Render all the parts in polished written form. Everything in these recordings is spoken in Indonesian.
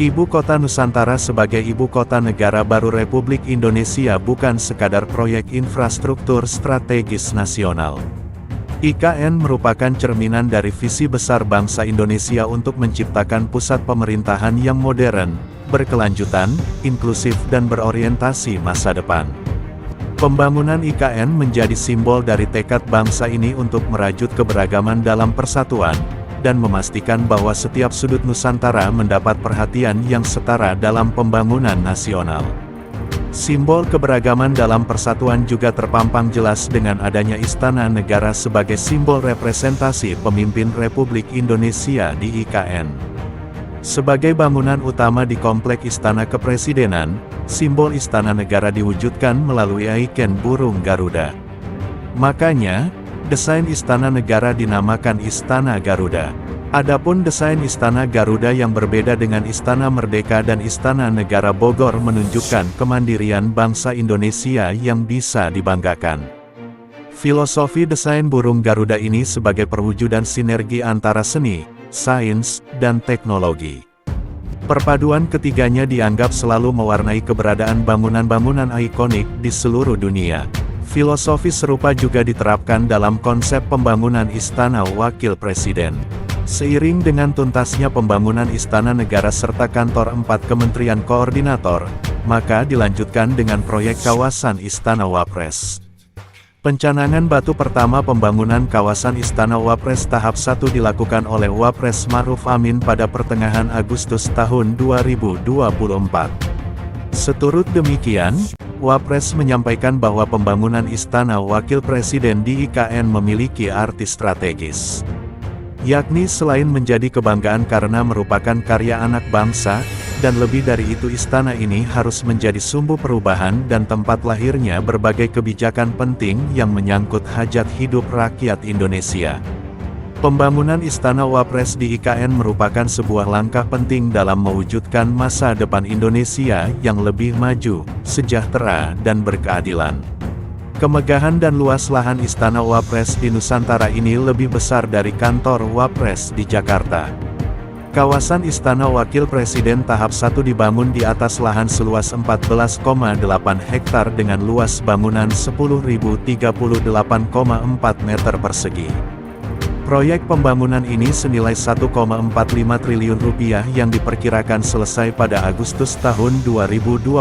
Ibu Kota Nusantara sebagai Ibu Kota Negara Baru Republik Indonesia bukan sekadar proyek infrastruktur strategis nasional. IKN merupakan cerminan dari visi besar bangsa Indonesia untuk menciptakan pusat pemerintahan yang modern, berkelanjutan, inklusif dan berorientasi masa depan. Pembangunan IKN menjadi simbol dari tekad bangsa ini untuk merajut keberagaman dalam persatuan, dan memastikan bahwa setiap sudut Nusantara mendapat perhatian yang setara dalam pembangunan nasional. Simbol keberagaman dalam persatuan juga terpampang jelas dengan adanya Istana Negara sebagai simbol representasi pemimpin Republik Indonesia di IKN. Sebagai bangunan utama di Komplek Istana Kepresidenan, simbol Istana Negara diwujudkan melalui ikon burung Garuda. Makanya, desain Istana Negara dinamakan Istana Garuda. Adapun desain Istana Garuda yang berbeda dengan Istana Merdeka dan Istana Negara Bogor menunjukkan kemandirian bangsa Indonesia yang bisa dibanggakan. Filosofi desain burung Garuda ini sebagai perwujudan sinergi antara seni, sains, dan teknologi. Perpaduan ketiganya dianggap selalu mewarnai keberadaan bangunan-bangunan ikonik di seluruh dunia. Filosofi serupa juga diterapkan dalam konsep pembangunan Istana Wakil Presiden. Seiring dengan tuntasnya pembangunan Istana Negara serta kantor 4 kementerian koordinator, maka dilanjutkan dengan proyek kawasan Istana Wapres. Pencanangan batu pertama pembangunan kawasan Istana Wapres tahap 1 dilakukan oleh Wapres Ma'ruf Amin pada pertengahan Agustus tahun 2024. Seturut demikian, Wapres menyampaikan bahwa pembangunan Istana Wakil Presiden di IKN memiliki arti strategis. Yakni selain menjadi kebanggaan karena merupakan karya anak bangsa, dan lebih dari itu istana ini harus menjadi sumbu perubahan dan tempat lahirnya berbagai kebijakan penting yang menyangkut hajat hidup rakyat Indonesia. Pembangunan Istana Wapres di IKN merupakan sebuah langkah penting dalam mewujudkan masa depan Indonesia yang lebih maju, sejahtera dan berkeadilan. Kemegahan dan luas lahan Istana Wapres di Nusantara ini lebih besar dari kantor Wapres di Jakarta. Kawasan Istana Wakil Presiden tahap 1 dibangun di atas lahan seluas 14,8 hektar dengan luas bangunan 10.038,4 meter persegi. Proyek pembangunan ini senilai Rp1,45 triliun yang diperkirakan selesai pada Agustus tahun 2025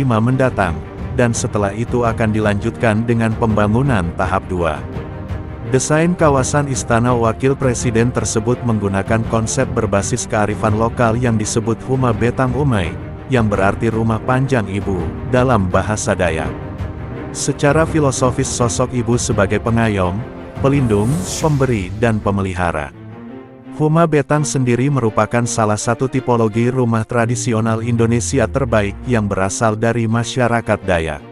mendatang. Dan setelah itu akan dilanjutkan dengan pembangunan tahap 2. Desain kawasan Istana Wakil Presiden tersebut menggunakan konsep berbasis kearifan lokal yang disebut Huma Betang Umay, yang berarti rumah panjang ibu, dalam bahasa Dayak. Secara filosofis sosok ibu sebagai pengayom, pelindung, pemberi dan pemelihara. Huma Betang sendiri merupakan salah satu tipologi rumah tradisional Indonesia terbaik yang berasal dari masyarakat Dayak.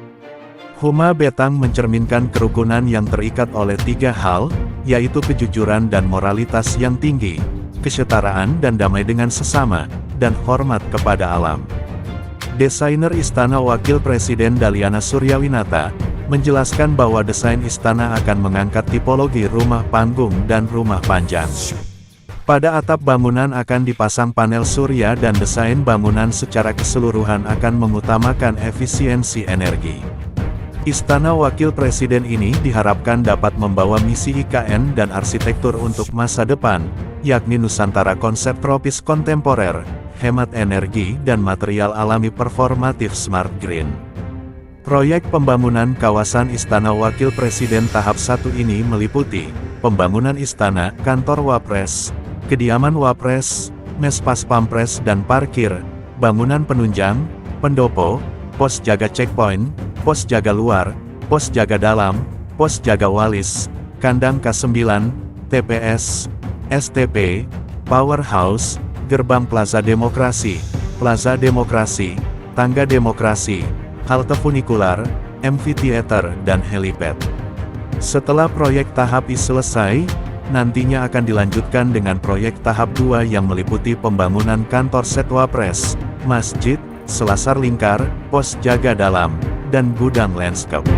Huma Betang mencerminkan kerukunan yang terikat oleh 3 hal, yaitu kejujuran dan moralitas yang tinggi, kesetaraan dan damai dengan sesama, dan hormat kepada alam. Desainer Istana Wakil Presiden Daliana Suryawinata menjelaskan bahwa desain istana akan mengangkat tipologi rumah panggung dan rumah panjang. Pada atap bangunan akan dipasang panel surya dan desain bangunan secara keseluruhan akan mengutamakan efisiensi energi. Istana Wakil Presiden ini diharapkan dapat membawa misi IKN dan arsitektur untuk masa depan, yakni Nusantara konsep tropis kontemporer, hemat energi dan material alami performatif smart green. Proyek pembangunan kawasan Istana Wakil Presiden tahap 1 ini meliputi pembangunan istana, kantor Wapres, kediaman Wapres, mes pas pampres dan parkir, bangunan penunjang, pendopo, pos jaga checkpoint, pos jaga luar, pos jaga dalam, pos jaga walis, kandang K9, TPS, STP, powerhouse, gerbang Plaza Demokrasi, tangga demokrasi, halte funikular, amphitheater dan helipad. Setelah proyek tahap I selesai, nantinya akan dilanjutkan dengan proyek tahap 2 yang meliputi pembangunan kantor Setwapres, masjid, selasar lingkar, pos jaga dalam, dan gudang landscape.